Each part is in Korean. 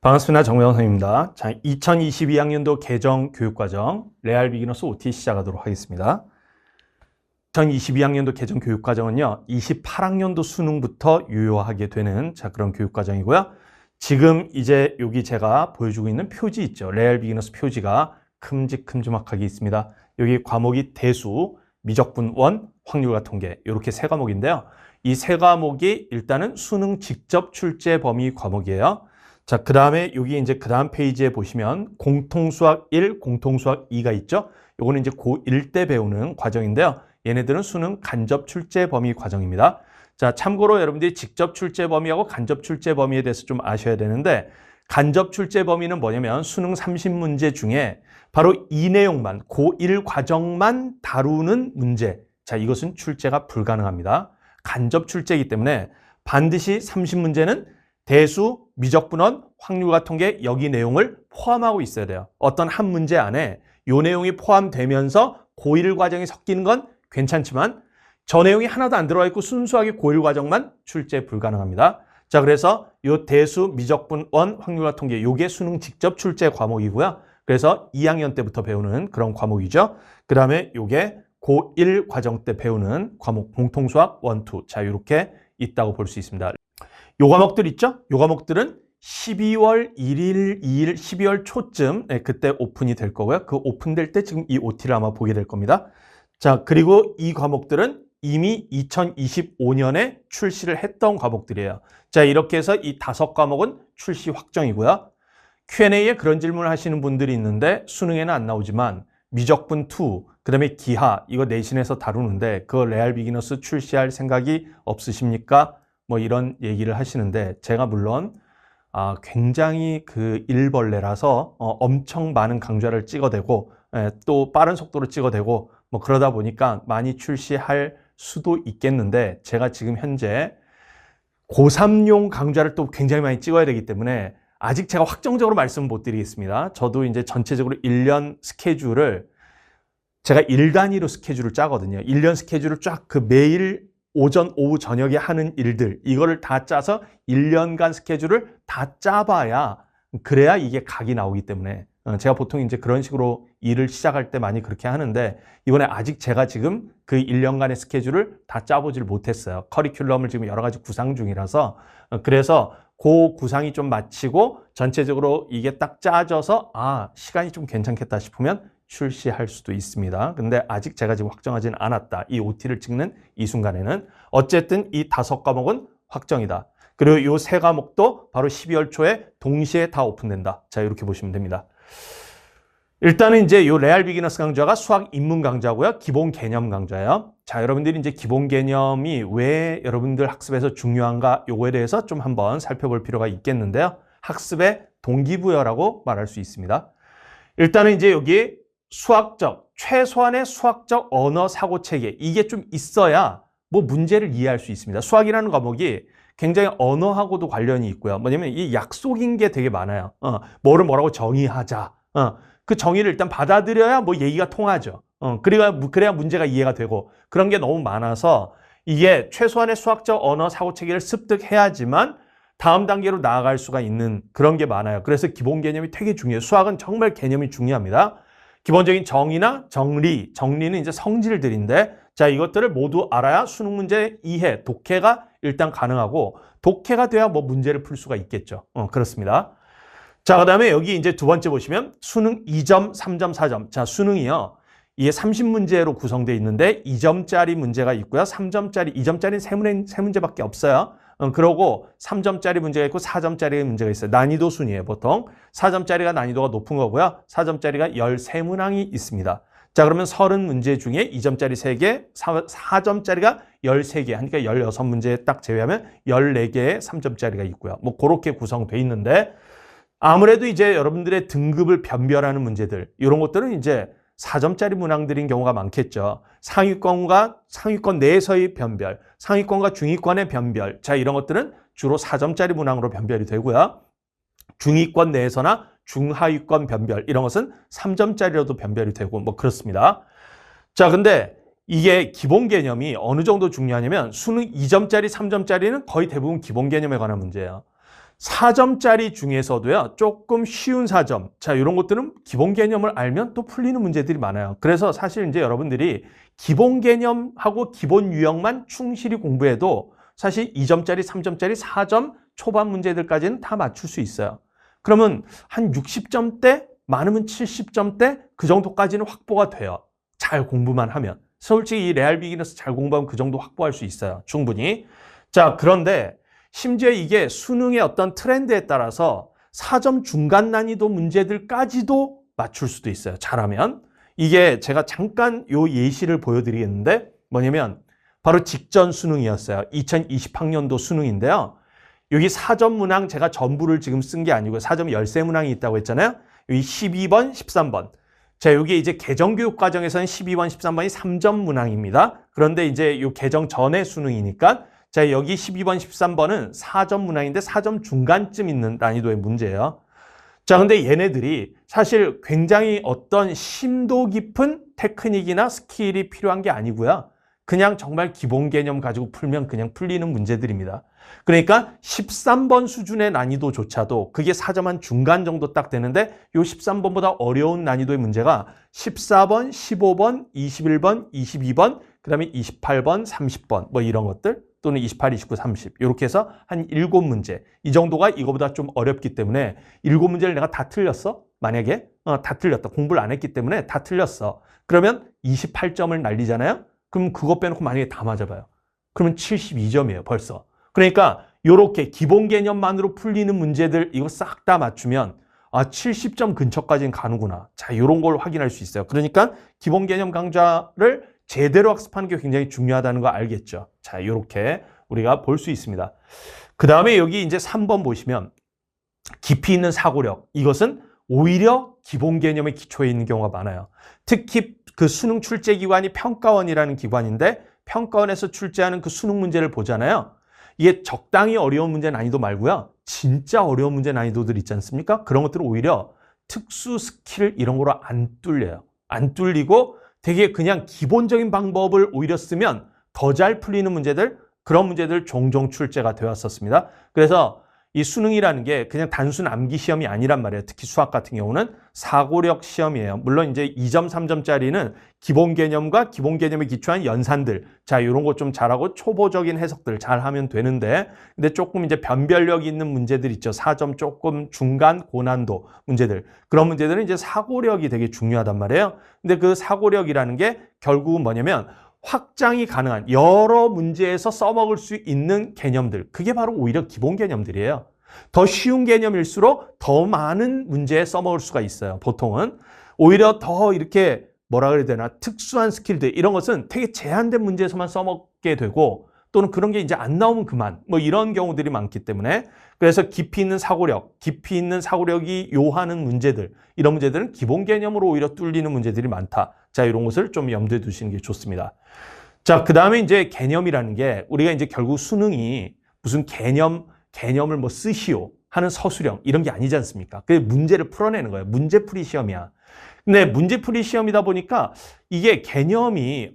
반갑습니다. 정명훈 선생님입니다. 자, 2022학년도 개정 교육과정 레알 비기너스 OT 시작하도록 하겠습니다. 2022학년도 개정 교육과정은요, 28학년도 수능부터 유효하게 되는 그런 교육과정이고요. 지금 이제 여기 제가 보여주고 있는 표지 있죠. 레알 비기너스 표지가 큼직큼직하게 있습니다. 여기 과목이 대수, 미적분 1, 확률과 통계 이렇게 세 과목인데요. 이 세 과목이 일단은 수능 직접 출제 범위 과목이에요. 자, 그 다음에 여기 이제 그 다음 페이지에 보시면 공통수학 1, 공통수학 2가 있죠. 요거는 이제 고1 때 배우는 과정인데요. 얘네들은 수능 간접 출제 범위 과정입니다. 자, 참고로 여러분들이 직접 출제 범위하고 간접 출제 범위에 대해서 좀 아셔야 되는데, 간접 출제 범위는 뭐냐면 수능 30문제 중에 바로 이 내용만, 고1 과정만 다루는 문제. 자, 이것은 출제가 불가능합니다. 간접 출제이기 때문에 반드시 30문제는 대수, 미적분원, 확률과 통계 여기 내용을 포함하고 있어야 돼요. 어떤 한 문제 안에 이 내용이 포함되면서 고1 과정이 섞이는 건 괜찮지만 저 내용이 하나도 안 들어가 있고 순수하게 고1 과정만 출제 불가능합니다. 자, 그래서 이 대수, 미적분원, 확률과 통계 요게 수능 직접 출제 과목이고요. 그래서 2학년 때부터 배우는 그런 과목이죠. 그 다음에 요게 고1 과정 때 배우는 과목 공통수학 1, 2. 자, 이렇게 있다고 볼 수 있습니다. 요 과목들 있죠? 요 과목들은 12월 1일, 2일, 12월 초쯤 그때 오픈이 될 거고요. 그 오픈될 때 지금 이 OT를 아마 보게 될 겁니다. 자, 그리고 이 과목들은 이미 2025년에 출시를 했던 과목들이에요. 자, 이렇게 해서 이 5과목은 출시 확정이고요. Q&A에 그런 질문을 하시는 분들이 있는데 수능에는 안 나오지만 미적분 2, 그 다음에 기하 이거 내신에서 다루는데 그거 레알 비기너스 출시할 생각이 없으십니까? 뭐 이런 얘기를 하시는데 제가 물론 굉장히 그 일벌레라서 엄청 많은 강좌를 찍어대고 또 빠른 속도로 찍어대고 뭐 그러다 보니까 많이 출시할 수도 있겠는데 제가 지금 현재 고3용 강좌를 또 굉장히 많이 찍어야 되기 때문에 아직 제가 확정적으로 말씀을 못 드리겠습니다. 저도 이제 전체적으로 1년 스케줄을 제가 일 단위로 스케줄을 짜거든요. 1년 스케줄을 쫙 그 매일 오전, 오후, 저녁에 하는 일들 이거를 다 짜서 1년간 스케줄을 다 짜봐야 그래야 이게 각이 나오기 때문에 제가 보통 이제 그런 식으로 일을 시작할 때 많이 그렇게 하는데 이번에 아직 제가 지금 그 1년간의 스케줄을 다 짜보질 못했어요. 커리큘럼을 지금 여러 가지 구상 중이라서 그래서 그 구상이 좀 마치고 전체적으로 이게 딱 짜져서 시간이 좀 괜찮겠다 싶으면 출시할 수도 있습니다. 근데 아직 제가 지금 확정하지는 않았다. 이 OT를 찍는 이 순간에는 어쨌든 이 5과목은 확정이다. 그리고 이 3과목도 바로 12월 초에 동시에 다 오픈된다. 자, 이렇게 보시면 됩니다. 일단은 이제 이 레알 비기너스 강좌가 수학 입문 강좌고요. 기본 개념 강좌예요. 자, 여러분들이 이제 기본 개념이 왜 여러분들 학습에서 중요한가 요거에 대해서 좀 한번 살펴볼 필요가 있겠는데요. 학습의 동기부여라고 말할 수 있습니다. 일단은 이제 여기 최소한의 수학적 언어 사고 체계 이게 좀 있어야 뭐 문제를 이해할 수 있습니다. 수학이라는 과목이 굉장히 언어하고도 관련이 있고요. 뭐냐면 이 약속인 게 되게 많아요. 뭐라고 정의하자. 그 정의를 일단 받아들여야 뭐 얘기가 통하죠. 그래야 문제가 이해가 되고 그런 게 너무 많아서 이게 최소한의 수학적 언어 사고 체계를 습득해야지만 다음 단계로 나아갈 수가 있는 그런 게 많아요. 그래서 기본 개념이 되게 중요해요. 수학은 정말 개념이 중요합니다. 기본적인 정의나 정리는 이제 성질들인데 자, 이것들을 모두 알아야 수능 문제 이해, 독해가 일단 가능하고 독해가 돼야 뭐 문제를 풀 수가 있겠죠. 그렇습니다. 자, 그 다음에 여기 이제 두 번째 보시면 수능 2점, 3점, 4점. 자, 수능이요. 이게 30문제로 구성되어 있는데 2점짜리 문제가 있고요. 3점짜리, 2점짜리는 세 문제밖에 없어요. 그러고 3점짜리 문제가 있고 4점짜리 문제가 있어요. 난이도 순이에요, 보통. 4점짜리가 난이도가 높은 거고요. 4점짜리가 13문항이 있습니다. 자, 그러면 30문제 중에 2점짜리 3개, 4점짜리가 13개, 하니까 16문제 딱 제외하면 14개의 3점짜리가 있고요. 뭐 그렇게 구성되어 있는데 아무래도 이제 여러분들의 등급을 변별하는 문제들, 이런 것들은 이제 4점짜리 문항들인 경우가 많겠죠. 상위권 내에서의 변별, 상위권과 중위권의 변별. 자, 이런 것들은 주로 4점짜리 문항으로 변별이 되고요. 중위권 내에서나 중하위권 변별, 이런 것은 3점짜리로도 변별이 되고 뭐 그렇습니다. 자, 근데 이게 기본 개념이 어느 정도 중요하냐면 수능 2점짜리, 3점짜리는 거의 대부분 기본 개념에 관한 문제예요. 4점짜리 중에서도요, 조금 쉬운 4점. 자, 이런 것들은 기본 개념을 알면 또 풀리는 문제들이 많아요. 그래서 사실 이제 여러분들이 기본 개념하고 기본 유형만 충실히 공부해도 사실 2점짜리, 3점짜리, 4점 초반 문제들까지는 다 맞출 수 있어요. 그러면 한 60점대, 많으면 70점대 그 정도까지는 확보가 돼요. 잘 공부만 하면. 솔직히 이 레알 비기너스 잘 공부하면 그 정도 확보할 수 있어요. 충분히. 자, 그런데 심지어 이게 수능의 어떤 트렌드에 따라서 4점 중간 난이도 문제들까지도 맞출 수도 있어요. 잘하면. 이게 제가 잠깐 요 예시를 보여드리겠는데 뭐냐면 바로 직전 수능이었어요. 2020학년도 수능인데요. 여기 4점 문항 제가 전부를 지금 쓴 게 아니고 4점 열세 문항이 있다고 했잖아요. 여기 12번, 13번. 자, 여기 이제 개정교육 과정에서는 12번, 13번이 3점 문항입니다. 그런데 이제 요 개정 전의 수능이니까 자, 여기 12번, 13번은 4점 문항인데 4점 중간쯤 있는 난이도의 문제예요. 자, 근데 얘네들이 사실 굉장히 어떤 심도 깊은 테크닉이나 스킬이 필요한 게 아니고요. 그냥 정말 기본 개념 가지고 풀면 그냥 풀리는 문제들입니다. 그러니까 13번 수준의 난이도조차도 그게 4점 한 중간 정도 딱 되는데 요 13번보다 어려운 난이도의 문제가 14번, 15번, 21번, 22번, 그 다음에 28번, 30번 뭐 이런 것들 또는 28, 29, 30 이렇게 해서 한 7문제 이 정도가 이거보다 좀 어렵기 때문에 7문제를 내가 다 틀렸어? 만약에 다 틀렸다. 공부를 안 했기 때문에 다 틀렸어. 그러면 28점을 날리잖아요. 그럼 그거 빼놓고 만약에 다 맞아봐요. 그러면 72점이에요 벌써. 그러니까 이렇게 기본 개념만으로 풀리는 문제들 이거 싹 다 맞추면 70점 근처까지는 가는구나. 자, 이런 걸 확인할 수 있어요. 그러니까 기본 개념 강좌를 제대로 학습하는 게 굉장히 중요하다는 거 알겠죠? 자, 이렇게 우리가 볼 수 있습니다. 그 다음에 여기 이제 3번 보시면 깊이 있는 사고력. 이것은 오히려 기본 개념의 기초에 있는 경우가 많아요. 특히 그 수능 출제 기관이 평가원이라는 기관인데 평가원에서 출제하는 그 수능 문제를 보잖아요. 이게 적당히 어려운 문제 난이도 말고요. 진짜 어려운 문제 난이도들 있지 않습니까? 그런 것들은 오히려 특수 스킬 이런 거로 안 뚫려요. 안 뚫리고 되게 그냥 기본적인 방법을 오히려 쓰면 더 잘 풀리는 문제들, 그런 문제들 종종 출제가 되었었습니다. 그래서 이 수능이라는 게 그냥 단순 암기 시험이 아니란 말이에요. 특히 수학 같은 경우는 사고력 시험이에요. 물론 이제 2점, 3점짜리는 기본 개념과 기본 개념에 기초한 연산들. 자, 이런 거 좀 잘하고 초보적인 해석들 잘 하면 되는데, 근데 조금 이제 변별력 있는 문제들 있죠. 4점 조금 중간 고난도 문제들. 그런 문제들은 이제 사고력이 되게 중요하단 말이에요. 근데 그 사고력이라는 게 결국은 뭐냐면 확장이 가능한 여러 문제에서 써먹을 수 있는 개념들. 그게 바로 오히려 기본 개념들이에요. 더 쉬운 개념일수록 더 많은 문제에 써먹을 수가 있어요. 보통은. 오히려 더 이렇게 뭐라 그래야 되나 특수한 스킬들 이런 것은 되게 제한된 문제에서만 써먹게 되고 또는 그런 게 이제 안 나오면 그만 뭐 이런 경우들이 많기 때문에 그래서 깊이 있는 사고력, 깊이 있는 사고력이 요하는 문제들 이런 문제들은 기본 개념으로 오히려 뚫리는 문제들이 많다. 자, 이런 것을 좀 염두에 두시는 게 좋습니다. 자, 그 다음에 이제 개념이라는 게 우리가 이제 결국 수능이 무슨 개념을 뭐 쓰시오 하는 서술형 이런 게 아니지 않습니까? 그 문제를 풀어내는 거예요. 문제풀이 시험이야. 근데 문제풀이 시험이다 보니까 이게 개념이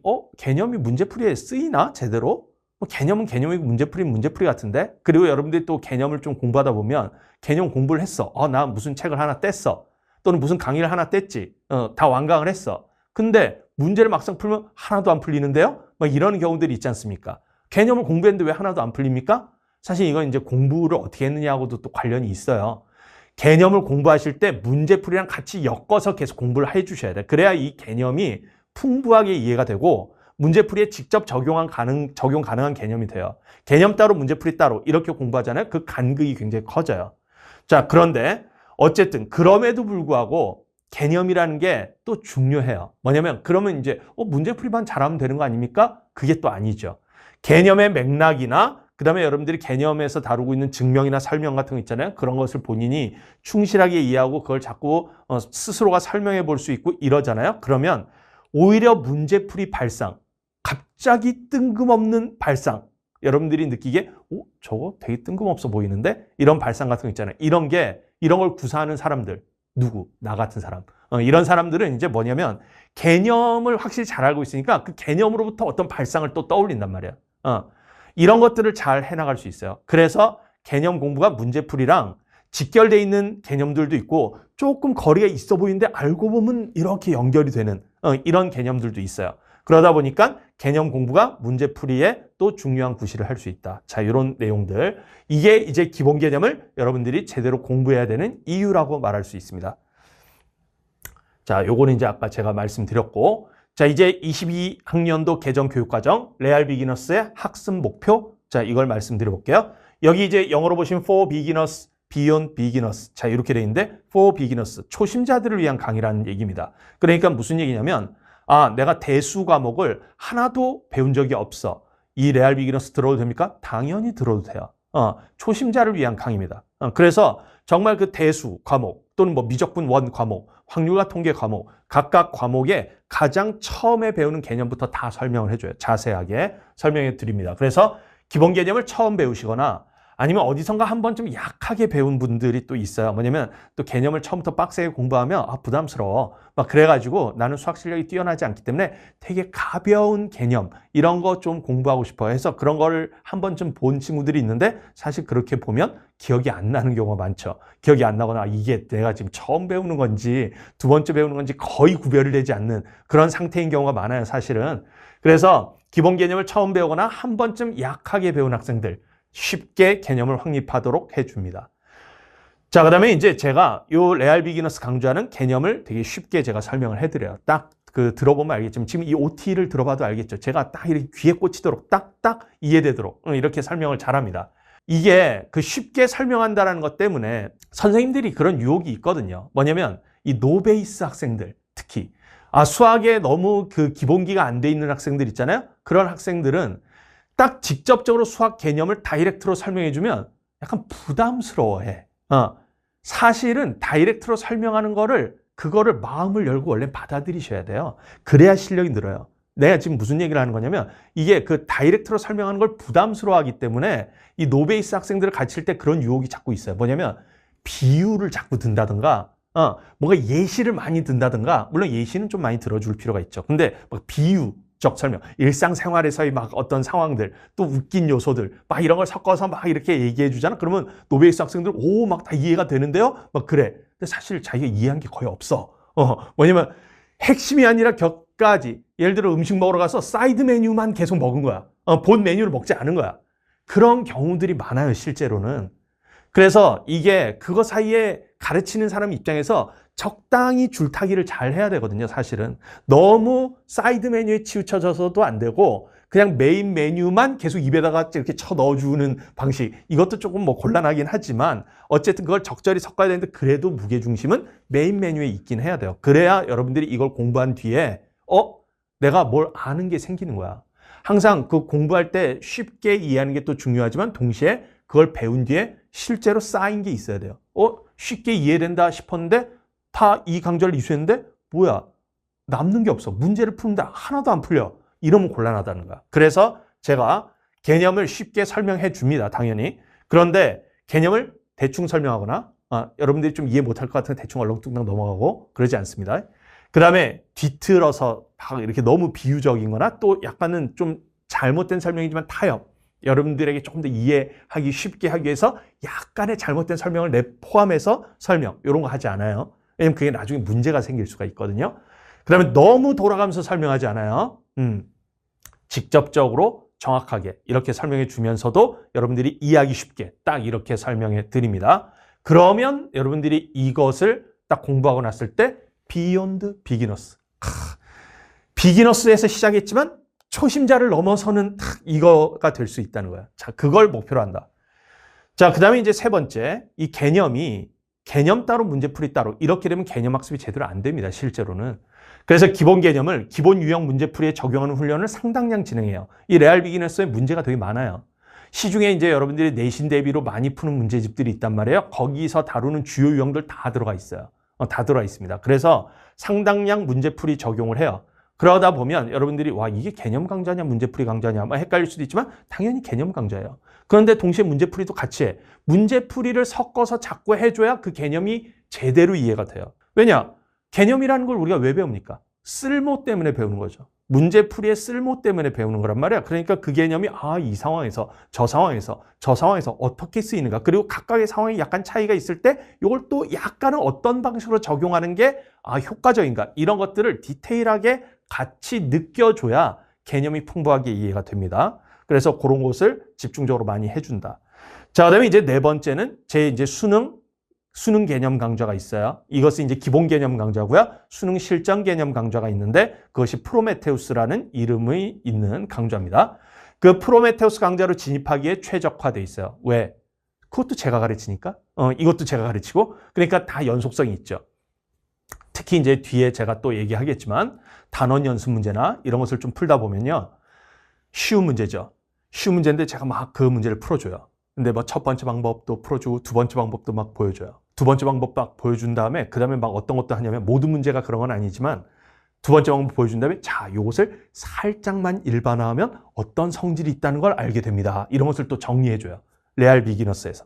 문제풀이에 쓰이나 제대로? 개념은 개념이고 문제풀이는 문제풀이 같은데? 그리고 여러분들이 또 개념을 좀 공부하다 보면 개념 공부를 했어. 나 무슨 책을 하나 뗐어. 또는 무슨 강의를 하나 뗐지. 다 완강을 했어. 근데 문제를 막상 풀면 하나도 안 풀리는데요? 막 이런 경우들이 있지 않습니까? 개념을 공부했는데 왜 하나도 안 풀립니까? 사실 이건 이제 공부를 어떻게 했느냐하고도 또 관련이 있어요. 개념을 공부하실 때 문제풀이랑 같이 엮어서 계속 공부를 해 주셔야 돼요. 그래야 이 개념이 풍부하게 이해가 되고 문제풀이에 직접 적용 가능한 개념이 돼요. 개념 따로 문제풀이 따로 이렇게 공부하잖아요. 그 간극이 굉장히 커져요. 자, 그런데 어쨌든 그럼에도 불구하고 개념이라는 게 또 중요해요. 뭐냐면 그러면 이제 문제풀이만 잘하면 되는 거 아닙니까? 그게 또 아니죠. 개념의 맥락이나 그다음에 여러분들이 개념에서 다루고 있는 증명이나 설명 같은 거 있잖아요. 그런 것을 본인이 충실하게 이해하고 그걸 자꾸 스스로가 설명해 볼 수 있고 이러잖아요. 그러면 오히려 문제풀이 발상, 갑자기 뜬금없는 발상, 여러분들이 느끼기에 저거 되게 뜬금없어 보이는데? 이런 발상 같은 거 있잖아요. 이런 걸 구사하는 사람들. 누구? 나 같은 사람. 이런 사람들은 이제 뭐냐면 개념을 확실히 잘 알고 있으니까 그 개념으로부터 어떤 발상을 또 떠올린단 말이야. 이런 것들을 잘 해나갈 수 있어요. 그래서 개념 공부가 문제풀이랑 직결되어 있는 개념들도 있고 조금 거리가 있어 보이는데 알고 보면 이렇게 연결이 되는 이런 개념들도 있어요. 그러다 보니까 개념 공부가 문제풀이에 또 중요한 구실을 할 수 있다. 자, 이런 내용들. 이게 이제 기본 개념을 여러분들이 제대로 공부해야 되는 이유라고 말할 수 있습니다. 자, 요거는 이제 아까 제가 말씀드렸고, 자, 이제 22학년도 개정 교육과정 레알 비기너스의 학습 목표. 자, 이걸 말씀드려 볼게요. 여기 이제 영어로 보시면 for beginners, beyond beginners. 자, 이렇게 돼 있는데 for beginners, 초심자들을 위한 강의라는 얘기입니다. 그러니까 무슨 얘기냐면 내가 대수 과목을 하나도 배운 적이 없어. 이 레알 비기너스 들어도 됩니까? 당연히 들어도 돼요. 초심자를 위한 강의입니다. 그래서 정말 그 대수 과목 또는 뭐 미적분 원 과목, 확률과 통계 과목, 각각 과목에 가장 처음에 배우는 개념부터 다 설명을 해줘요. 자세하게 설명해 드립니다. 그래서 기본 개념을 처음 배우시거나 아니면 어디선가 한 번쯤 약하게 배운 분들이 또 있어요. 뭐냐면 또 개념을 처음부터 빡세게 공부하면 부담스러워. 막 그래가지고 나는 수학 실력이 뛰어나지 않기 때문에 되게 가벼운 개념 이런 거 좀 공부하고 싶어 해서 그런 거를 한 번쯤 본 친구들이 있는데 사실 그렇게 보면 기억이 안 나는 경우가 많죠. 기억이 안 나거나 이게 내가 지금 처음 배우는 건지 두 번째 배우는 건지 거의 구별이 되지 않는 그런 상태인 경우가 많아요, 사실은. 그래서 기본 개념을 처음 배우거나 한 번쯤 약하게 배운 학생들 쉽게 개념을 확립하도록 해줍니다. 자, 그 다음에 이제 제가 요 레알 비기너스 강조하는 개념을 되게 쉽게 제가 설명을 해드려요. 딱 그 들어보면 알겠지만 지금 이 OT를 들어봐도 알겠죠. 제가 딱 이렇게 귀에 꽂히도록 딱딱 이해되도록 이렇게 설명을 잘합니다. 이게 그 쉽게 설명한다는 것 때문에 선생님들이 그런 유혹이 있거든요. 뭐냐면 이 노베이스 학생들 특히 수학에 너무 그 기본기가 안 돼 있는 학생들 있잖아요. 그런 학생들은 딱 직접적으로 수학 개념을 다이렉트로 설명해주면 약간 부담스러워해. 사실은 다이렉트로 설명하는 그거를 마음을 열고 원래 받아들이셔야 돼요. 그래야 실력이 늘어요. 내가 지금 무슨 얘기를 하는 거냐면 이게 그 다이렉트로 설명하는 걸 부담스러워하기 때문에 이 노베이스 학생들을 가르칠 때 그런 유혹이 자꾸 있어요. 뭐냐면 비유를 자꾸 든다든가 뭔가 예시를 많이 든다든가 물론 예시는 좀 많이 들어줄 필요가 있죠. 근데 막 비유적 설명, 일상생활에서의 막 어떤 상황들, 또 웃긴 요소들, 막 이런 걸 섞어서 막 이렇게 얘기해 주잖아. 그러면 노베이스 학생들, 막 다 이해가 되는데요? 막 그래. 근데 사실 자기가 이해한 게 거의 없어. 뭐냐면 핵심이 아니라 격가지. 예를 들어 음식 먹으러 가서 사이드 메뉴만 계속 먹은 거야. 본 메뉴를 먹지 않은 거야. 그런 경우들이 많아요, 실제로는. 그래서 이게 그거 사이에 가르치는 사람 입장에서 적당히 줄타기를 잘 해야 되거든요, 사실은. 너무 사이드 메뉴에 치우쳐져서도 안 되고 그냥 메인 메뉴만 계속 입에다가 이렇게 쳐 넣어주는 방식. 이것도 조금 뭐 곤란하긴 하지만 어쨌든 그걸 적절히 섞어야 되는데 그래도 무게중심은 메인 메뉴에 있긴 해야 돼요. 그래야 여러분들이 이걸 공부한 뒤에 내가 뭘 아는 게 생기는 거야. 항상 그 공부할 때 쉽게 이해하는 게 또 중요하지만 동시에 그걸 배운 뒤에 실제로 쌓인 게 있어야 돼요. 쉽게 이해된다 싶었는데 다 이 강좌를 이수했는데 뭐야? 남는 게 없어. 문제를 푸는데 하나도 안 풀려. 이러면 곤란하다는 거야. 그래서 제가 개념을 쉽게 설명해 줍니다. 당연히. 그런데 개념을 대충 설명하거나 여러분들이 좀 이해 못할 것 같으면 대충 얼렁뚱땅 넘어가고 그러지 않습니다. 그 다음에 뒤틀어서 막 이렇게 너무 비유적인 거나 또 약간은 좀 잘못된 설명이지만 타협. 여러분들에게 조금 더 이해하기 쉽게 하기 위해서 약간의 잘못된 설명을 포함해서 설명. 이런 거 하지 않아요. 왜냐면 그게 나중에 문제가 생길 수가 있거든요. 그 다음에 너무 돌아가면서 설명하지 않아요. 직접적으로 정확하게 이렇게 설명해 주면서도 여러분들이 이해하기 쉽게 딱 이렇게 설명해 드립니다. 그러면 여러분들이 이것을 딱 공부하고 났을 때 Beyond Beginners. 비기너스에서 시작했지만 초심자를 넘어서는 이거가 될 수 있다는 거야. 자, 그걸 목표로 한다. 자, 그 다음에 이제 세 번째, 이 개념이 개념 따로 문제풀이 따로 이렇게 되면 개념 학습이 제대로 안 됩니다. 실제로는. 그래서 기본 개념을 기본 유형 문제풀이에 적용하는 훈련을 상당량 진행해요. 이 레알 비기너스의 문제가 되게 많아요. 시중에 이제 여러분들이 내신 대비로 많이 푸는 문제집들이 있단 말이에요. 거기서 다루는 주요 유형들 다 들어가 있어요. 다 들어가 있습니다. 그래서 상당량 문제풀이 적용을 해요. 그러다 보면 여러분들이 이게 개념 강좌냐 문제풀이 강좌냐 헷갈릴 수도 있지만 당연히 개념 강좌예요. 그런데 동시에 문제풀이도 같이 해. 문제풀이를 섞어서 자꾸 해줘야 그 개념이 제대로 이해가 돼요. 왜냐? 개념이라는 걸 우리가 왜 배웁니까? 쓸모 때문에 배우는 거죠. 문제풀이의 쓸모 때문에 배우는 거란 말이야. 그러니까 그 개념이 이 상황에서 저 상황에서 저 상황에서 어떻게 쓰이는가. 그리고 각각의 상황이 약간 차이가 있을 때 이걸 또 약간은 어떤 방식으로 적용하는 게 효과적인가. 이런 것들을 디테일하게 같이 느껴줘야 개념이 풍부하게 이해가 됩니다. 그래서 그런 것을 집중적으로 많이 해준다. 자, 그다음에 이제 네 번째는 이제 수능 개념 강좌가 있어요. 이것은 이제 기본 개념 강좌고요. 수능 실전 개념 강좌가 있는데 그것이 프로메테우스라는 이름이 있는 강좌입니다. 그 프로메테우스 강좌로 진입하기에 최적화돼 있어요. 왜? 그것도 제가 가르치니까. 이것도 제가 가르치고. 그러니까 다 연속성이 있죠. 특히 이제 뒤에 제가 또 얘기하겠지만 단원 연습 문제나 이런 것을 좀 풀다 보면요. 쉬운 문제죠. 쉬운 문제인데 제가 막 그 문제를 풀어줘요. 근데 뭐 첫 번째 방법도 풀어주고 두 번째 방법도 막 보여줘요. 두 번째 방법 막 보여준 다음에 그 다음에 막 어떤 것도 하냐면 모든 문제가 그런 건 아니지만 두 번째 방법 보여준 다음에 자, 이것을 살짝만 일반화하면 어떤 성질이 있다는 걸 알게 됩니다. 이런 것을 또 정리해줘요. 레알 비기너스에서.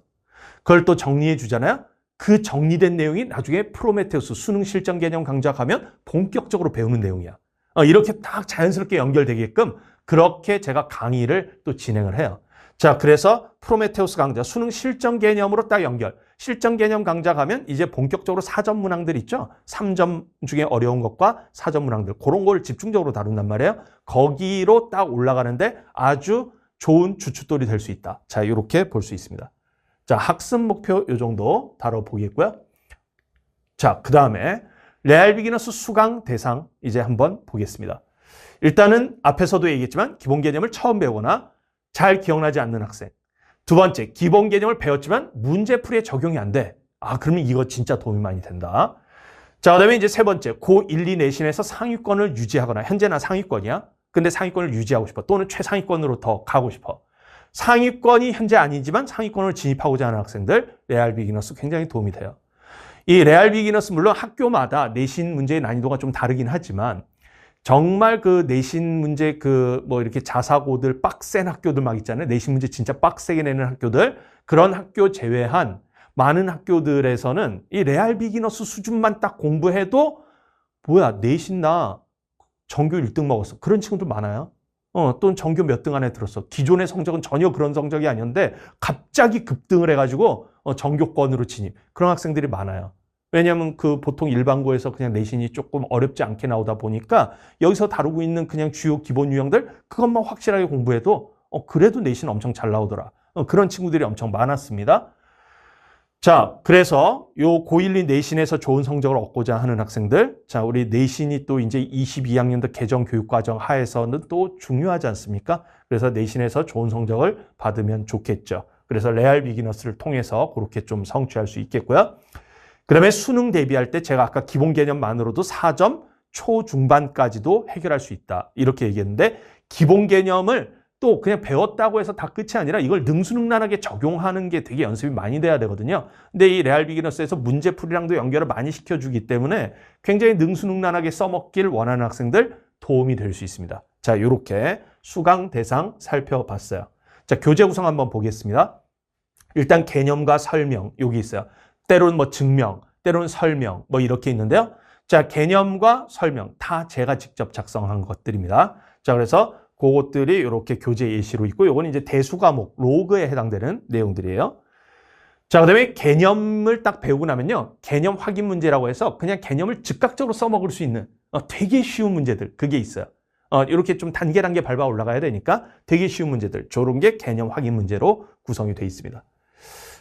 그걸 또 정리해 주잖아요. 그 정리된 내용이 나중에 프로메테우스 수능 실전 개념 강좌 가면 본격적으로 배우는 내용이야. 이렇게 딱 자연스럽게 연결되게끔 그렇게 제가 강의를 또 진행을 해요. 자, 그래서 프로메테우스 강좌 수능 실전 개념으로 딱 연결. 실전 개념 강좌 가면 이제 본격적으로 사전 문항들 있죠. 3점 중에 어려운 것과 사전 문항들. 그런 걸 집중적으로 다룬단 말이에요. 거기로 딱 올라가는데 아주 좋은 주춧돌이 될 수 있다. 자, 이렇게 볼 수 있습니다. 자, 학습 목표 이 정도 다뤄보겠고요. 자, 그 다음에 레알 비기너스 수강 대상 이제 한번 보겠습니다. 일단은 앞에서도 얘기했지만 기본 개념을 처음 배우거나 잘 기억나지 않는 학생. 두 번째, 기본 개념을 배웠지만 문제풀이에 적용이 안 돼. 그러면 이거 진짜 도움이 많이 된다. 자, 그 다음에 이제 세 번째, 고1, 2 내신에서 상위권을 유지하거나 현재나 상위권이야. 근데 상위권을 유지하고 싶어. 또는 최상위권으로 더 가고 싶어. 상위권이 현재 아니지만 상위권을 진입하고자 하는 학생들, 레알 비기너스 굉장히 도움이 돼요. 이 레알 비기너스 물론 학교마다 내신 문제의 난이도가 좀 다르긴 하지만 정말 그 내신 문제 뭐 이렇게 자사고들 빡센 학교들 막 있잖아요. 내신 문제 진짜 빡세게 내는 학교들. 그런 학교 제외한 많은 학교들에서는 이 레알 비기너스 수준만 딱 공부해도 뭐야 내신 나 전교 1등 먹었어. 그런 친구들 많아요. 또는 전교 몇 등 안에 들었어. 기존의 성적은 전혀 그런 성적이 아니었는데 갑자기 급등을 해가지고 전교권으로 진입. 그런 학생들이 많아요. 왜냐하면 그 보통 일반고에서 그냥 내신이 조금 어렵지 않게 나오다 보니까 여기서 다루고 있는 그냥 주요 기본 유형들 그것만 확실하게 공부해도 그래도 내신 엄청 잘 나오더라. 그런 친구들이 엄청 많았습니다. 자, 그래서 요 고1, 2 내신에서 좋은 성적을 얻고자 하는 학생들, 자, 우리 내신이 또 이제 22학년도 개정 교육과정 하에서는 또 중요하지 않습니까? 그래서 내신에서 좋은 성적을 받으면 좋겠죠. 그래서 레알 비기너스를 통해서 그렇게 좀 성취할 수 있겠고요. 그 다음에 수능 대비할 때 제가 아까 기본 개념만으로도 4점 초중반까지도 해결할 수 있다. 이렇게 얘기했는데 기본 개념을 또 그냥 배웠다고 해서 다 끝이 아니라 이걸 능수능란하게 적용하는 게 되게 연습이 많이 돼야 되거든요. 근데 이 레알 비기너스에서 문제풀이랑도 연결을 많이 시켜주기 때문에 굉장히 능수능란하게 써먹길 원하는 학생들 도움이 될 수 있습니다. 자, 이렇게 수강 대상 살펴봤어요. 자, 교재 구성 한번 보겠습니다. 일단 개념과 설명 여기 있어요. 때로는 뭐 증명, 때로는 설명 뭐 이렇게 있는데요. 자, 개념과 설명 다 제가 직접 작성한 것들입니다. 자, 그래서 그것들이 이렇게 교재 예시로 있고 요건 이제 대수 과목 로그에 해당되는 내용들이에요. 자, 그다음에 개념을 딱 배우고 나면요. 개념 확인 문제라고 해서 그냥 개념을 즉각적으로 써먹을 수 있는 되게 쉬운 문제들 그게 있어요. 이렇게 좀 단계 밟아 올라가야 되니까 되게 쉬운 문제들 저런 게 개념 확인 문제로 구성이 되어 있습니다.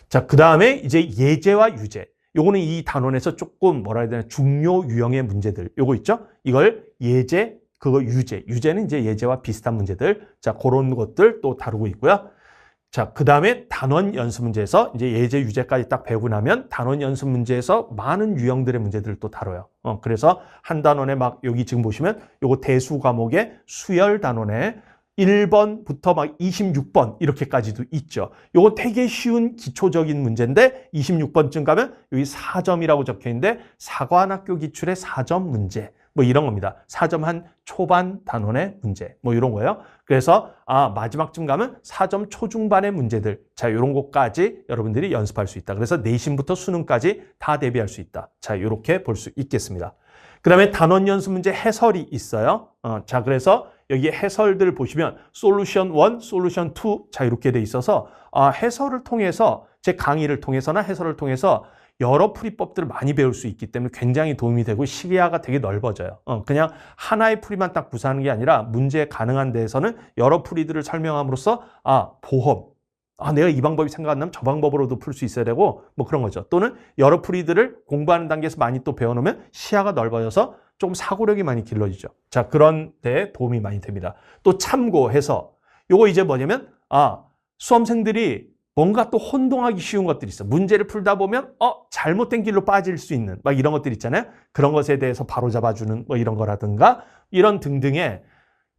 자, 그 다음에 이제 예제와 유제. 요거는 이 단원에서 조금 뭐라 해야 되나 중요 유형의 문제들. 요거 있죠? 이걸 예제, 그거 유제. 유제는 이제 예제와 비슷한 문제들. 자, 그런 것들 또 다루고 있고요. 자, 그 다음에 단원 연습 문제에서 이제 예제, 유제까지 딱 배우고 나면 단원 연습 문제에서 많은 유형들의 문제들을 또 다뤄요. 그래서 한 단원에 막 여기 지금 보시면 요거 대수 과목의 수열 단원에 1번부터 막 26번 이렇게까지도 있죠. 요거 되게 쉬운 기초적인 문제인데 26번쯤 가면 여기 4점이라고 적혀 있는데 사관학교 기출의 4점 문제 뭐 이런 겁니다. 4점 한 초반 단원의 문제 뭐 이런 거예요. 그래서 마지막쯤 가면 4점 초중반의 문제들 자 이런 것까지 여러분들이 연습할 수 있다. 그래서 내신부터 수능까지 다 대비할 수 있다. 자 이렇게 볼 수 있겠습니다. 그 다음에 단원 연습 문제 해설이 있어요. 자, 그래서 여기 해설들 보시면 솔루션 1, 솔루션 2, 자, 이렇게 돼 있어서 해설을 통해서 제 강의를 통해서나 해설을 통해서 여러 풀이법들을 많이 배울 수 있기 때문에 굉장히 도움이 되고 시야가 되게 넓어져요. 그냥 하나의 풀이만 딱 구사하는 게 아니라 문제 가능한 데에서는 여러 풀이들을 설명함으로써 보험, 내가 이 방법이 생각 안 나면 저 방법으로도 풀 수 있어야 되고 뭐 그런 거죠. 또는 여러 풀이들을 공부하는 단계에서 많이 또 배워놓으면 시야가 넓어져서 조금 사고력이 많이 길러지죠. 자, 그런 데 도움이 많이 됩니다. 또 참고해서 요거 이제 뭐냐면 수험생들이 뭔가 또 혼동하기 쉬운 것들이 있어. 문제를 풀다 보면 잘못된 길로 빠질 수 있는 막 이런 것들 있잖아요. 그런 것에 대해서 바로 잡아주는 뭐 이런 거라든가 이런 등등의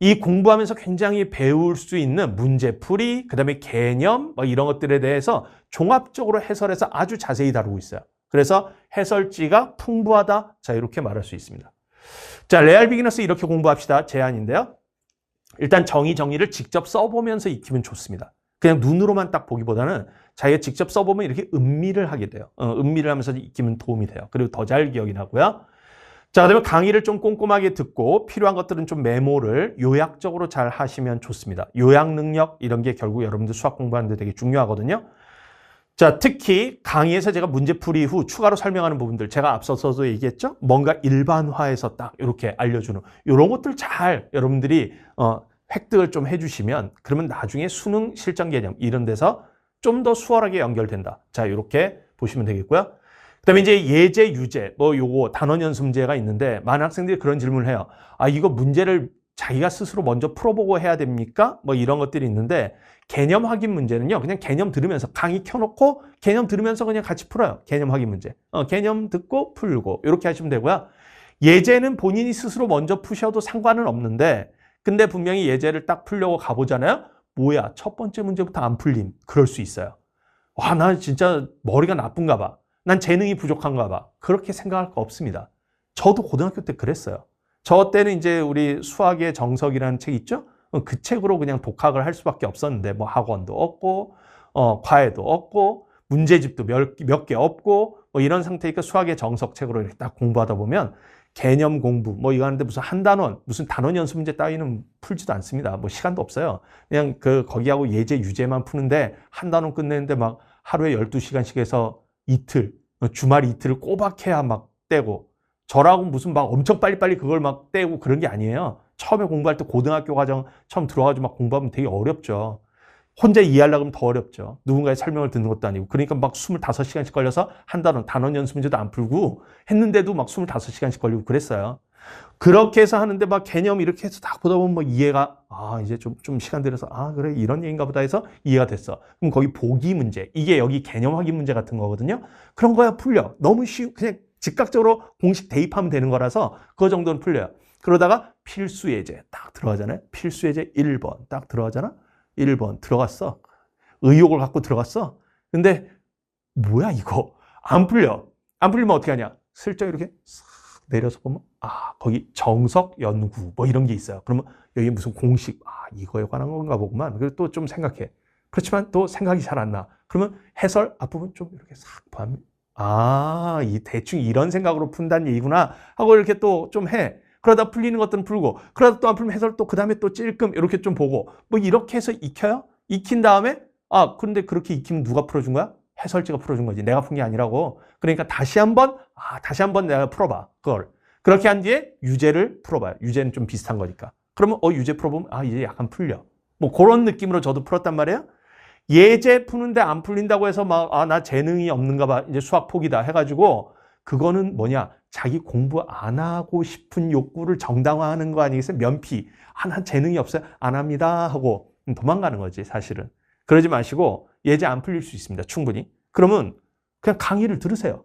이 공부하면서 굉장히 배울 수 있는 문제풀이, 그다음에 개념 뭐 이런 것들에 대해서 종합적으로 해설해서 아주 자세히 다루고 있어요. 그래서 해설지가 풍부하다. 자, 이렇게 말할 수 있습니다. 자, 레알 비기너스 이렇게 공부합시다. 제안인데요. 일단 정의를 직접 써보면서 익히면 좋습니다. 그냥 눈으로만 딱 보기보다는 자기가 직접 써보면 이렇게 음미를 하게 돼요. 음미를 하면서 익히면 도움이 돼요. 그리고 더 잘 기억이 나고요. 자, 그다음에 강의를 좀 꼼꼼하게 듣고 필요한 것들은 좀 메모를 요약적으로 잘 하시면 좋습니다. 요약 능력 이런 게 결국 여러분들 수학 공부하는데 되게 중요하거든요. 자, 특히 강의에서 제가 문제풀이 후 추가로 설명하는 부분들 제가 앞서서도 얘기했죠. 뭔가 일반화해서 딱 이렇게 알려주는 이런 것들 잘 여러분들이 획득을 좀 해주시면 그러면 나중에 수능 실전 개념 이런 데서 좀 더 수월하게 연결된다. 자, 이렇게 보시면 되겠고요. 그다음에 이제 예제, 유제, 뭐 요거 단원 연습 문제가 있는데 많은 학생들이 그런 질문을 해요. 이거 문제를 자기가 스스로 먼저 풀어보고 해야 됩니까? 뭐 이런 것들이 있는데 개념 확인 문제는요. 그냥 개념 들으면서 강의 켜놓고 개념 들으면서 그냥 같이 풀어요. 개념 확인 문제. 개념 듣고 풀고 이렇게 하시면 되고요. 예제는 본인이 스스로 먼저 푸셔도 상관은 없는데 근데 분명히 예제를 딱 풀려고 가보잖아요. 뭐야, 첫 번째 문제부터 안 풀림. 그럴 수 있어요. 나 진짜 머리가 나쁜가 봐. 난 재능이 부족한가 봐. 그렇게 생각할 거 없습니다. 저도 고등학교 때 그랬어요. 저 때는 이제 우리 수학의 정석이라는 책 있죠? 그 책으로 그냥 독학을 할 수밖에 없었는데 뭐 학원도 없고 과외도 없고 문제집도 몇 개 없고 뭐 이런 상태니까 수학의 정석 책으로 이렇게 딱 공부하다 보면 개념 공부 뭐 이거 하는데 무슨 한 단원 무슨 단원 연습 문제 따위는 풀지도 않습니다. 뭐 시간도 없어요. 그냥 거기하고 예제 유제만 푸는데 한 단원 끝내는데 막 하루에 12시간씩 해서 이틀 주말 이틀을 꼬박 해야 막 떼고 저라고 무슨 막 엄청 빨리빨리 그걸 막 떼고 그런 게 아니에요. 처음에 공부할 때 고등학교 과정 처음 들어가지고 막 공부하면 되게 어렵죠. 혼자 이해하려고 하면 더 어렵죠. 누군가의 설명을 듣는 것도 아니고. 그러니까 막 25시간씩 걸려서 한 단원 연습 문제도 안 풀고 했는데도 막 25시간씩 걸리고 그랬어요. 그렇게 해서 하는데 막 개념 이렇게 해서 딱 보다 보면 뭐 이해가 이제 좀 시간 들여서 그래 이런 얘기인가 보다 해서 이해가 됐어. 그럼 거기 보기 문제. 이게 여기 개념 확인 문제 같은 거거든요. 그런 거야 풀려. 너무 쉬운 그냥 즉각적으로 공식 대입하면 되는 거라서 그 정도는 풀려요. 그러다가 필수 예제 딱 들어가잖아요. 필수 예제 1번 딱 들어가잖아. 1번 들어갔어. 의욕을 갖고 들어갔어. 근데 뭐야 이거 안 풀려. 안 풀리면 어떻게 하냐. 슬쩍 이렇게 싹 내려서 보면 거기 정석 연구 뭐 이런 게 있어요. 그러면 여기 무슨 공식 이거에 관한 건가 보구만. 그리고 또 좀 생각해. 그렇지만 또 생각이 잘 안 나. 그러면 해설 앞부분 좀 이렇게 싹 보면 이 대충 이런 생각으로 푼다는 얘기구나 하고 이렇게 또 좀 해. 그러다 풀리는 것들은 풀고 그러다 또 안 풀리면 해설 또 그 다음에 또 찔끔 이렇게 좀 보고 뭐 이렇게 해서 익혀요. 익힌 다음에 그런데 그렇게 익히면 누가 풀어준 거야? 해설지가 풀어준 거지. 내가 푼 게 아니라고. 그러니까 다시 한번 내가 풀어봐. 그걸. 그렇게 한 뒤에 유제를 풀어봐요. 유제는 좀 비슷한 거니까. 그러면 유제 풀어보면 이제 약간 풀려. 뭐 그런 느낌으로 저도 풀었단 말이에요. 예제 푸는데 안 풀린다고 해서 나 재능이 없는가 봐. 이제 수학 포기다 해가지고 그거는 뭐냐. 자기 공부 안 하고 싶은 욕구를 정당화하는 거 아니겠어요? 면피. 난 재능이 없어요. 안 합니다. 하고 도망가는 거지 사실은. 그러지 마시고 예제 안 풀릴 수 있습니다. 충분히. 그러면 그냥 강의를 들으세요.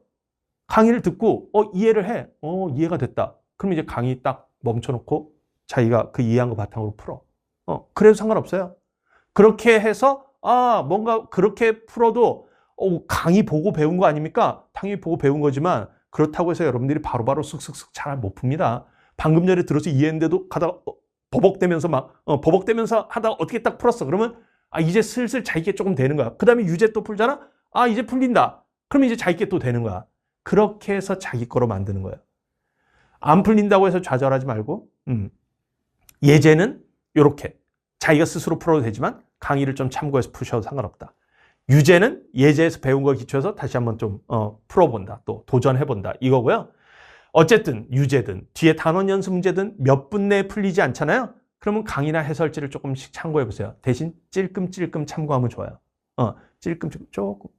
강의를 듣고 이해를 해. 이해가 됐다. 그럼 이제 강의 딱 멈춰놓고 자기가 그 이해한 거 바탕으로 풀어. 그래도 상관없어요. 그렇게 해서 뭔가 그렇게 풀어도 강의 보고 배운 거 아닙니까? 당연히 보고 배운 거지만 그렇다고 해서 여러분들이 바로바로 쓱쓱쓱 잘 못 풉니다. 방금 전에 들어서 이해했는데도 가다가 버벅대면서 버벅대면서 하다가 어떻게 딱 풀었어. 그러면 이제 슬슬 자기게 조금 되는 거야. 그 다음에 유제 또 풀잖아? 이제 풀린다. 그러면 이제 자기게 또 되는 거야. 그렇게 해서 자기 거로 만드는 거예요. 안 풀린다고 해서 좌절하지 말고 예제는 이렇게 자기가 스스로 풀어도 되지만 강의를 좀 참고해서 푸셔도 상관없다. 유제는 예제에서 배운 거 기초해서 다시 한번 좀 풀어본다. 또 도전해본다. 이거고요. 어쨌든 유제든 뒤에 단원 연습 문제든 몇 분 내에 풀리지 않잖아요. 그러면 강의나 해설지를 조금씩 참고해보세요. 대신 찔끔찔끔 참고하면 좋아요. 찔끔찔끔 조금.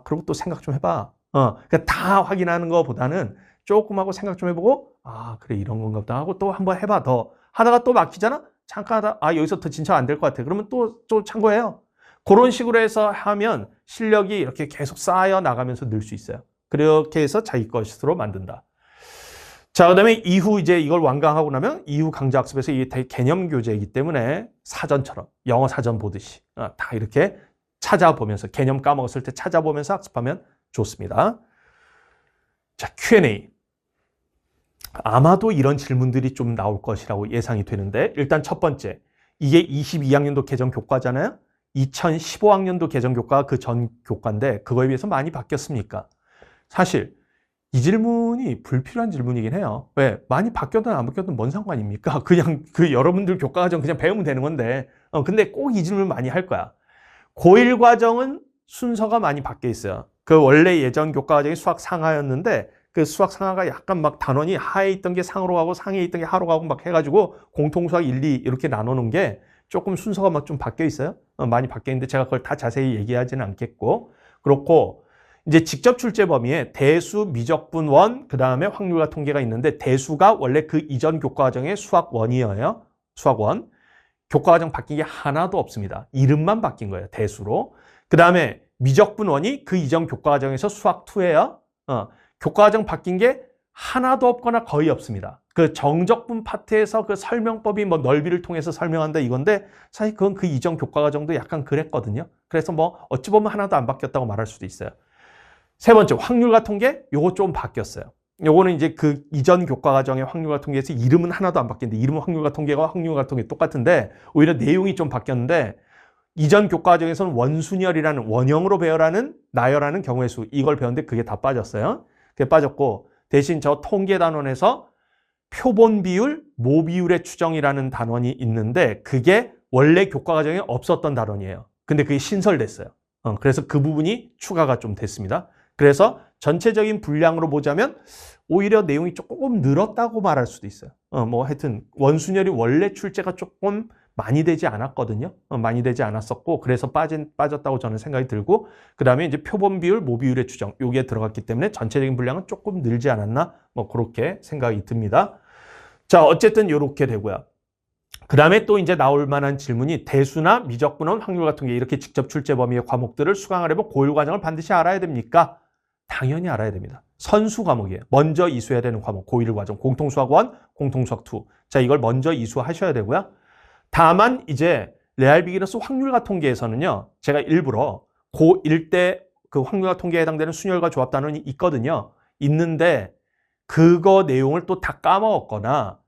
그리고 또 생각 좀 해봐. 그러니까 다 확인하는 것보다는 조금 하고 생각 좀 해보고, 그래, 이런 건가 보다 하고 또 한번 해봐. 더 하다가 또 막히잖아? 잠깐 하다, 여기서 더 진짜 안 될 것 같아. 그러면 또 참고해요. 그런 식으로 해서 하면 실력이 이렇게 계속 쌓여 나가면서 늘 수 있어요. 그렇게 해서 자기 것으로 만든다. 자, 그 다음에 이후 이제 이걸 완강하고 나면 이후 강좌학습에서 이게 개념 교재이기 때문에 사전처럼 영어 사전 보듯이 다 이렇게 찾아보면서 개념 까먹었을 때 찾아보면서 학습하면 좋습니다. 자, Q&A. 아마도 이런 질문들이 좀 나올 것이라고 예상이 되는데 일단 첫 번째, 이게 22학년도 개정 교과잖아요. 2015학년도 개정 교과가 그 전 교과인데 그거에 비해서 많이 바뀌었습니까? 사실 이 질문이 불필요한 질문이긴 해요. 왜? 많이 바뀌었든 안 바뀌었든 뭔 상관입니까? 그냥 여러분들 교과 과정 그냥 배우면 되는 건데 근데 꼭 이 질문 많이 할 거야. 고1 과정은 순서가 많이 바뀌어 있어요. 그 원래 예전 교과 과정이 수학 상하였는데 그 수학 상하가 약간 막 단원이 하에 있던 게 상으로 가고 상에 있던 게 하로 가고 막 해가지고 공통수학 1, 2 이렇게 나눠놓은 게 조금 순서가 막 좀 바뀌어 있어요. 많이 바뀌어 있는데 제가 그걸 다 자세히 얘기하지는 않겠고 그렇고 이제 직접 출제 범위에 대수, 미적분 1, 그 다음에 확률과 통계가 있는데 대수가 원래 그 이전 교과 과정의 수학 1이에요. 수학 1. 교과 과정 바뀐 게 하나도 없습니다. 이름만 바뀐 거예요. 대수로. 그 다음에 미적분 1이 그 이전 교과 과정에서 수학 2예요. 교과 과정 바뀐 게 하나도 없거나 거의 없습니다. 그 정적분 파트에서 그 설명법이 뭐 넓이를 통해서 설명한다 이건데 사실 그건 그 이전 교과 과정도 약간 그랬거든요. 그래서 뭐 어찌 보면 하나도 안 바뀌었다고 말할 수도 있어요. 세 번째, 확률과 통계, 요거 좀 바뀌었어요. 요거는 이제 그 이전 교과 과정의 확률과 통계에서 이름은 하나도 안 바뀌었는데 이름은 확률과 통계가 확률과 통계 똑같은데 오히려 내용이 좀 바뀌었는데 이전 교과 과정에서는 원순열이라는 원형으로 배열하는 나열하는 경우의 수 이걸 배웠는데 그게 다 빠졌어요. 그게 빠졌고 대신 저 통계 단원에서 표본 비율, 모 비율의 추정이라는 단원이 있는데 그게 원래 교과 과정에 없었던 단원이에요. 근데 그게 신설됐어요. 그래서 그 부분이 추가가 좀 됐습니다. 그래서 전체적인 분량으로 보자면 오히려 내용이 조금 늘었다고 말할 수도 있어요. 뭐 하여튼 원순열이 원래 출제가 조금 많이 되지 않았거든요. 많이 되지 않았었고 그래서 빠졌다고 저는 생각이 들고 그 다음에 이제 표본 비율, 모 비율의 추정 요게 들어갔기 때문에 전체적인 분량은 조금 늘지 않았나 뭐 그렇게 생각이 듭니다. 자, 어쨌든 이렇게 되고요. 그 다음에 또 이제 나올 만한 질문이 대수나 미적분원, 확률 같은 게 이렇게 직접 출제 범위의 과목들을 수강하려면 고1 과정을 반드시 알아야 됩니까? 당연히 알아야 됩니다. 선수 과목이에요. 먼저 이수해야 되는 과목, 고1 과정, 공통수학 1, 공통수학 2. 자, 이걸 먼저 이수하셔야 되고요. 다만 이제 레알 비기너스 확률과 통계에서는요. 제가 일부러 고1 때 그 확률과 통계에 해당되는 순열과 조합 단원이 있거든요. 있는데 그거 내용을 또 다 까먹었거나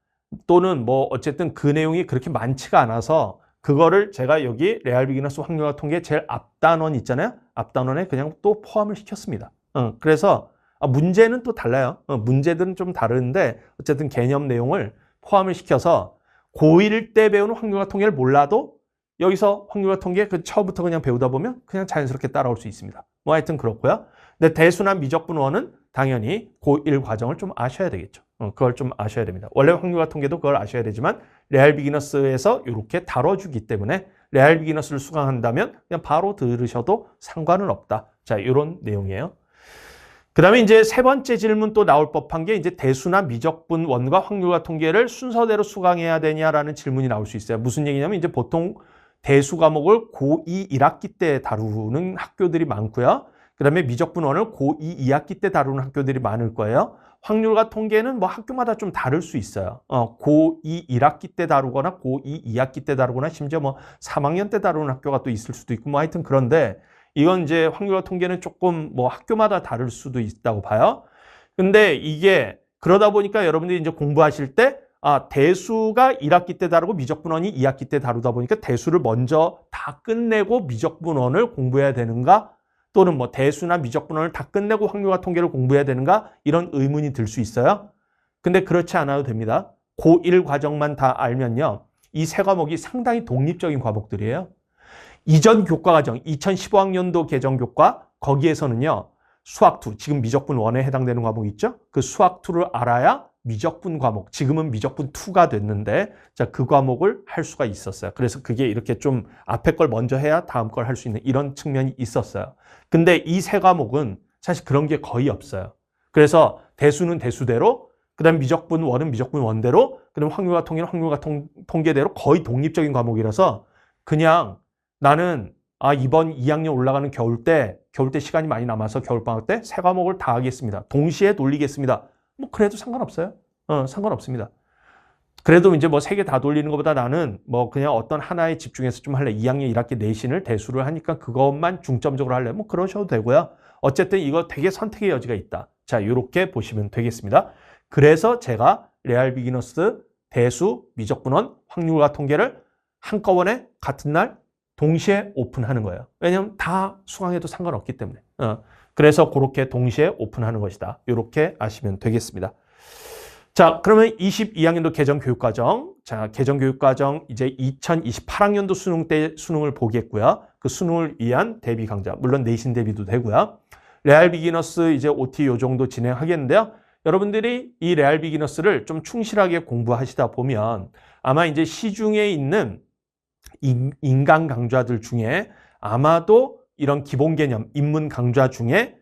또는 뭐 어쨌든 그 내용이 그렇게 많지가 않아서 그거를 제가 여기 레알 비기너스 확률과 통계 제일 앞단원 있잖아요. 앞단원에 그냥 또 포함을 시켰습니다. 그래서 문제는 또 달라요. 문제들은 좀 다른데 어쨌든 개념 내용을 포함을 시켜서 고1 때 배우는 확률과 통계를 몰라도 여기서 확률과 통계 그 처음부터 그냥 배우다 보면 그냥 자연스럽게 따라올 수 있습니다. 뭐 하여튼 그렇고요. 근데 대수나 미적분원은 당연히 고1 과정을 좀 아셔야 되겠죠. 그걸 좀 아셔야 됩니다. 원래 확률과 통계도 그걸 아셔야 되지만 레알 비기너스에서 이렇게 다뤄주기 때문에 레알 비기너스를 수강한다면 그냥 바로 들으셔도 상관은 없다. 자, 이런 내용이에요. 그 다음에 이제 세 번째 질문 또 나올 법한 게 이제 대수나 미적분 원과 확률과 통계를 순서대로 수강해야 되냐라는 질문이 나올 수 있어요. 무슨 얘기냐면 이제 보통 대수 과목을 고2 1학기 때 다루는 학교들이 많고요. 그 다음에 미적분 원을 고2 2학기 때 다루는 학교들이 많을 거예요. 확률과 통계는 뭐 학교마다 좀 다를 수 있어요. 고2 1학기 때 다루거나 고2 2학기 때 다루거나 심지어 뭐 3학년 때 다루는 학교가 또 있을 수도 있고 뭐 하여튼 그런데 이건 이제 확률과 통계는 조금 뭐 학교마다 다를 수도 있다고 봐요. 근데 이게 그러다 보니까 여러분들이 이제 공부하실 때 대수가 1학기 때 다루고 미적분원이 2학기 때 다루다 보니까 대수를 먼저 다 끝내고 미적분원을 공부해야 되는가? 또는 뭐 대수나 미적분원을 다 끝내고 확률과 통계를 공부해야 되는가? 이런 의문이 들 수 있어요. 근데 그렇지 않아도 됩니다. 고1 과정만 다 알면요. 이 세 과목이 상당히 독립적인 과목들이에요. 이전 교과과정 2015학년도 개정 교과 거기에서는요. 수학2, 지금 미적분 1에 해당되는 과목 있죠? 그 수학2를 알아야 미적분 과목, 지금은 미적분 2가 됐는데 자, 그 과목을 할 수가 있었어요. 그래서 그게 이렇게 좀 앞에 걸 먼저 해야 다음 걸 할 수 있는 이런 측면이 있었어요. 근데 이 세 과목은 사실 그런 게 거의 없어요. 그래서 대수는 대수대로, 그 다음 미적분 1은 미적분 1대로, 그 다음 확률과 통계는 확률과 통계대로 거의 독립적인 과목이라서 그냥 나는 이번 2학년 올라가는 겨울 때 시간이 많이 남아서 겨울방학 때 세 과목을 다 하겠습니다. 동시에 돌리겠습니다. 뭐 그래도 상관없어요. 상관없습니다. 그래도 이제 뭐 세 개 다 돌리는 것보다 나는 뭐 그냥 어떤 하나에 집중해서 좀 할래. 2학년 1학기 내신을 대수를 하니까 그것만 중점적으로 할래. 뭐 그러셔도 되고요. 어쨌든 이거 되게 선택의 여지가 있다. 자, 이렇게 보시면 되겠습니다. 그래서 제가 레알 비기너스, 대수, 미적분원, 확률과 통계를 한꺼번에 같은 날 동시에 오픈하는 거예요. 왜냐하면 다 수강해도 상관없기 때문에. 그래서 그렇게 동시에 오픈하는 것이다. 이렇게 아시면 되겠습니다. 자, 그러면 22학년도 개정교육과정. 자, 개정교육과정 이제 2028학년도 수능 때 수능을 보겠고요. 그 수능을 위한 대비 강좌. 물론 내신 대비도 되고요. 레알 비기너스 이제 OT 요 정도 진행하겠는데요. 여러분들이 이 레알 비기너스를 좀 충실하게 공부하시다 보면 아마 이제 시중에 있는 인강 강좌들 중에 아마도 이런 기본 개념, 인문 강좌 중에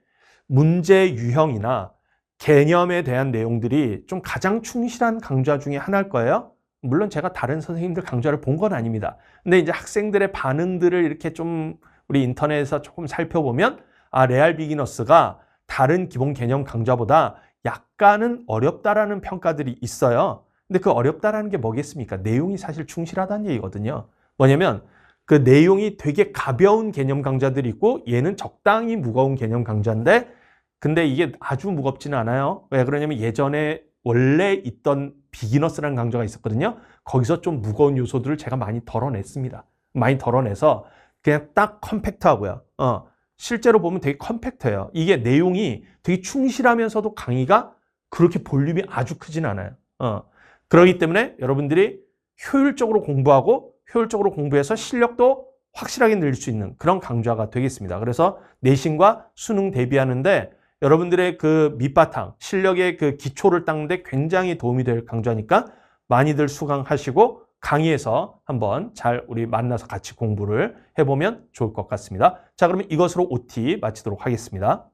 문제 유형이나 개념에 대한 내용들이 좀 가장 충실한 강좌 중에 하나일 거예요. 물론 제가 다른 선생님들 강좌를 본 건 아닙니다. 근데 이제 학생들의 반응들을 이렇게 좀 우리 인터넷에서 조금 살펴보면 레알 비기너스가 다른 기본 개념 강좌보다 약간은 어렵다라는 평가들이 있어요. 근데 그 어렵다라는 게 뭐겠습니까? 내용이 사실 충실하다는 얘기거든요. 뭐냐면 그 내용이 되게 가벼운 개념 강좌들이 있고 얘는 적당히 무거운 개념 강좌인데 근데 이게 아주 무겁지는 않아요. 왜 그러냐면 예전에 원래 있던 비기너스라는 강좌가 있었거든요. 거기서 좀 무거운 요소들을 제가 많이 덜어냈습니다. 많이 덜어내서 그냥 딱 컴팩트하고요. 실제로 보면 되게 컴팩트해요. 이게 내용이 되게 충실하면서도 강의가 그렇게 볼륨이 아주 크진 않아요. 그렇기 때문에 여러분들이 효율적으로 공부하고 효율적으로 공부해서 실력도 확실하게 늘 수 있는 그런 강좌가 되겠습니다. 그래서 내신과 수능 대비하는데 여러분들의 그 밑바탕, 실력의 그 기초를 닦는데 굉장히 도움이 될 강좌니까 많이들 수강하시고 강의에서 한번 잘 우리 만나서 같이 공부를 해보면 좋을 것 같습니다. 자, 그러면 이것으로 OT 마치도록 하겠습니다.